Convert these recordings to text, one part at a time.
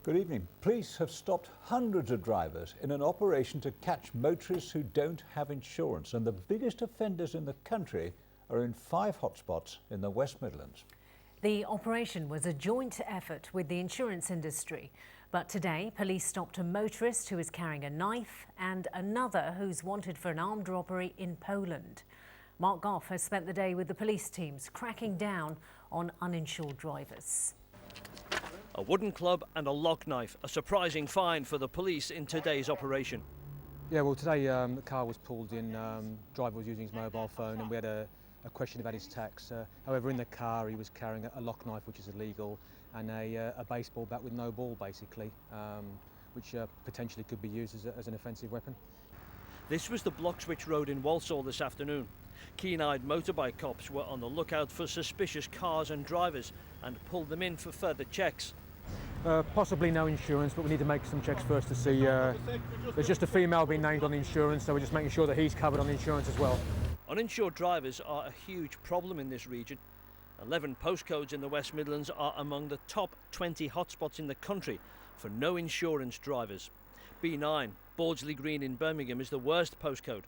Good evening. Police have stopped hundreds of drivers in an operation to catch motorists who don't have insurance, and the biggest offenders in the country are in 5 hotspots in the West Midlands. The operation was a joint effort with the insurance industry, but today police stopped a motorist who is carrying a knife and another who's wanted for an armed robbery in Poland. Mark Goff has spent the day with the police teams cracking down on uninsured drivers. A wooden club and a lock knife, a surprising find for the police in today's operation. Yeah, well today the car was pulled in, driver was using his mobile phone and we had a question about his tax. However, in the car he was carrying a lock knife, which is illegal, and a baseball bat with no ball basically, which potentially could be used as an offensive weapon. This was the Blockswich Road in Walsall this afternoon. Keen-eyed motorbike cops were on the lookout for suspicious cars and drivers and pulled them in for further checks. Possibly no insurance, but we need to make some checks first to see. There's just a female being named on the insurance, so we're just making sure that he's covered on the insurance as well. Uninsured drivers are a huge problem in this region. 11 postcodes in the West Midlands are among the top 20 hotspots in the country for no insurance drivers. B9, Bordsley Green in Birmingham, is the worst postcode.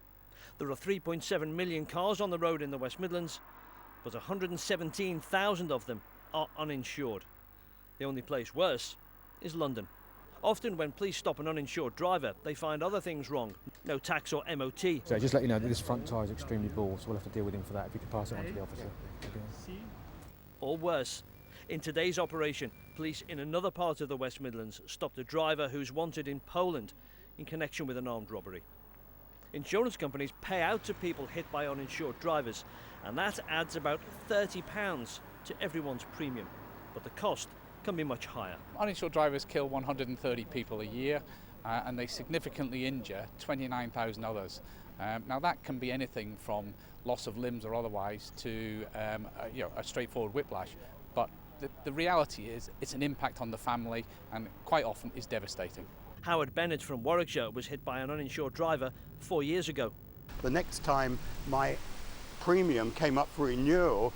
There are 3.7 million cars on the road in the West Midlands, but 117,000 of them are uninsured. The only place worse is London. Often when police stop an uninsured driver, they find other things wrong. No tax or MOT. So just let you know that this front tyre is extremely bald, so we'll have to deal with him for that if you could pass it on to the officer. Or worse. In today's operation, police in another part of the West Midlands stopped a driver who's wanted in Poland in connection with an armed robbery. Insurance companies pay out to people hit by uninsured drivers, and that adds about £30 to everyone's premium. But the cost can be much higher. Uninsured drivers kill 130 people a year and they significantly injure 29,000 others. Now that can be anything from loss of limbs or otherwise to a straightforward whiplash, but the reality is it's an impact on the family and quite often is devastating. Howard Bennett from Warwickshire was hit by an uninsured driver 4 years ago. The next time my premium came up for renewal,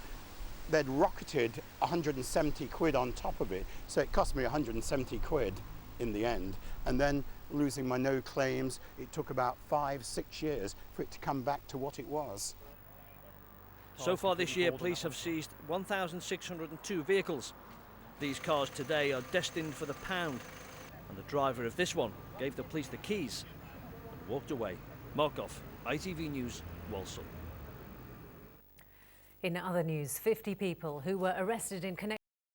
they'd rocketed 170 quid on top of it, so it cost me 170 quid in the end. And then losing my no claims, it took about 5-6 years for it to come back to what it was. So far this year, police have seized 1,602 vehicles. These cars today are destined for the pound, and the driver of this one gave the police the keys and walked away. Mark Goff, ITV News, Walsall. In other news, 50 people who were arrested in connection